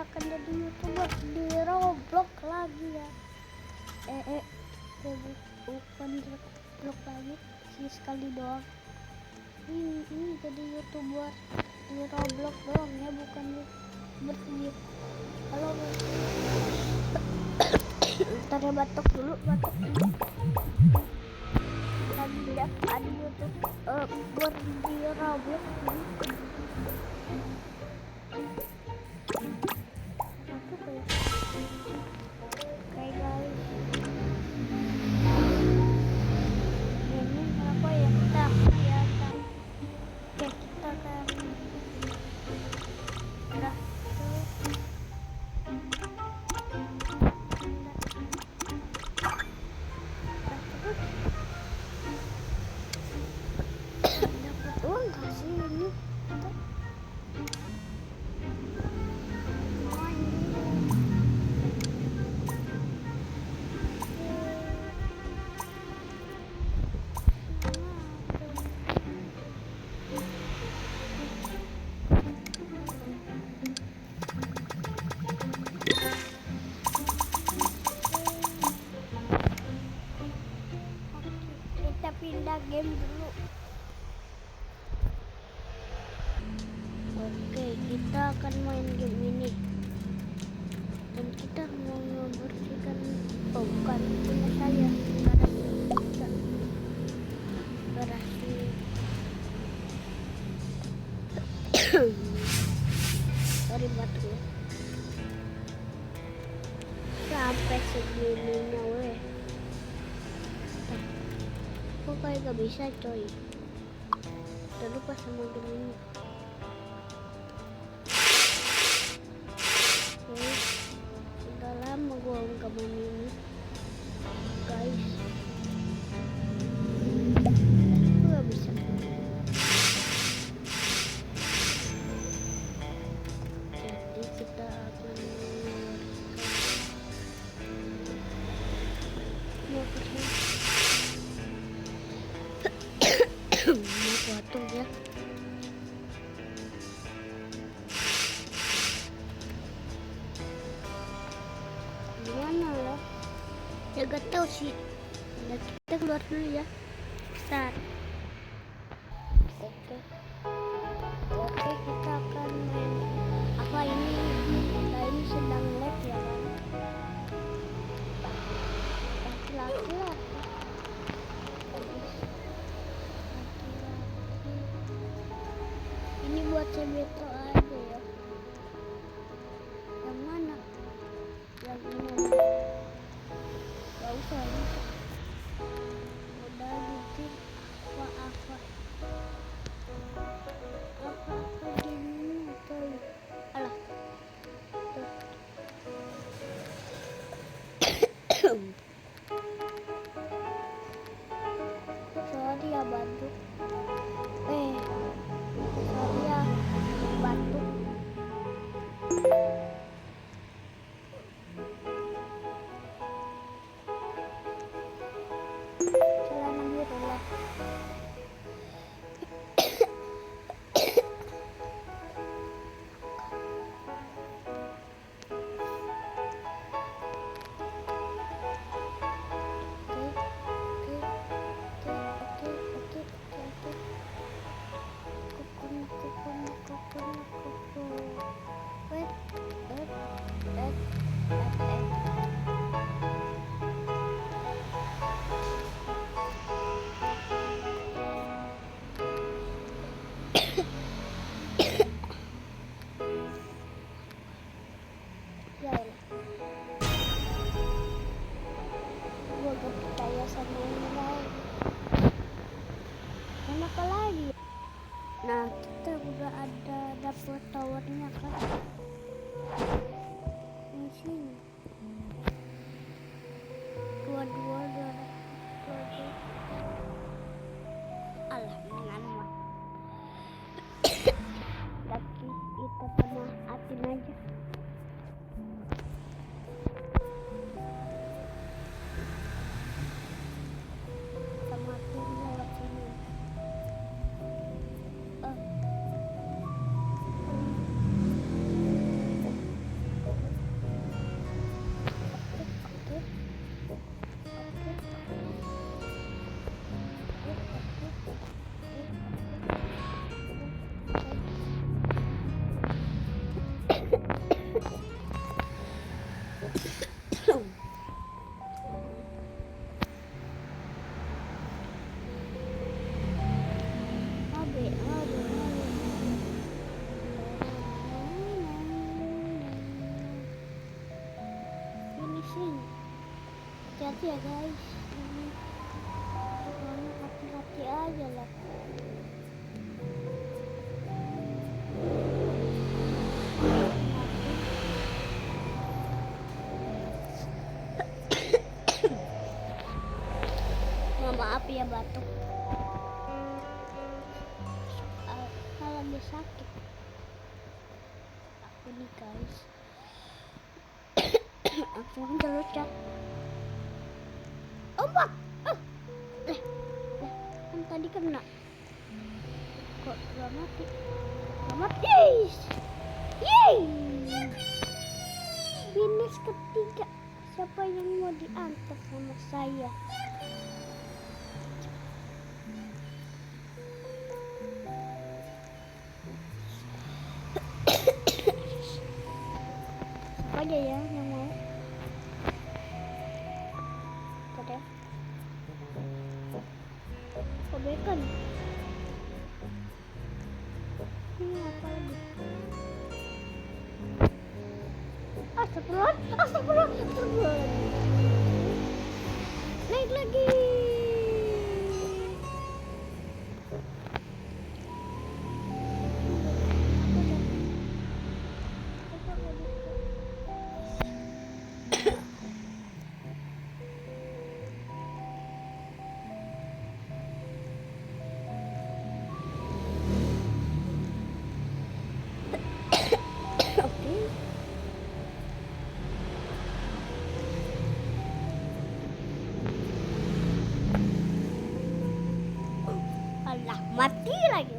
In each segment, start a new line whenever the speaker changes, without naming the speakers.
akan jadi YouTuber di Roblox lagi ya. Bukan Roblox lagi sih, sekali doang. Ini jadi YouTuber di Roblox doang ya, bukan YouTuber di. Halo, ntar ya, batuk dulu, batuk dulu. Lagi ada YouTuber di Roblox ini. Oke guys, ini apa ya, kita kelihatan. Oke, kita akan udah dapat uang gak sih ini? Kita pindah game dulu. Oke, kita akan main game ini dan kita mau membersihkan, bukan punya saya, kita berhasil. Dari batu ya, sampai segininya weh. Kok kayak gak bisa coy, udah lupa sama game ini. Oke, udah lama gua nggak main ini guys. Gak bisa. Jadi kita akan mau potong ya. Gimana loh? Ya gak tahu sih. Nah, kita keluar dulu ya. Start. Oke. Oke, kita akan main apa ini? Kita ini sedang lag ya kan? Laki-laki. Ini buat CBT aja ya. Yang mana? Yang ini. Gak usah ya. Udah gitu. Apa gini coy. Alah. Sorry ya bantu. Sorry ya bantu. Celana biru lah. Gue gak percaya sama ini guys. Kenapa lagi? Nah, kita udah ada dapur towernya kan di sini. Dua-dua. Alah, dengan mah. Lagi kita sama atin aja. Sama atin lewat sini. hati-hati ya guys, ini pokoknya hati-hati aja lah. Maaf ya batuk, kalau dia sakit aku nih guys. Langsung aja loncat. Ombak. Kan tadi kena. Kok gak mati? Gak mati. Yeay. Finish ketiga. Siapa yang mau diantar sama saya? Siapa aja ya yang mau? Ada. Oh, bacon. Ini apa lagi? Astagfirullah. Naik lagi. Alah, mati lagi.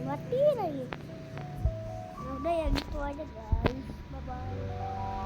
Udah ya gitu aja guys. Bye bye.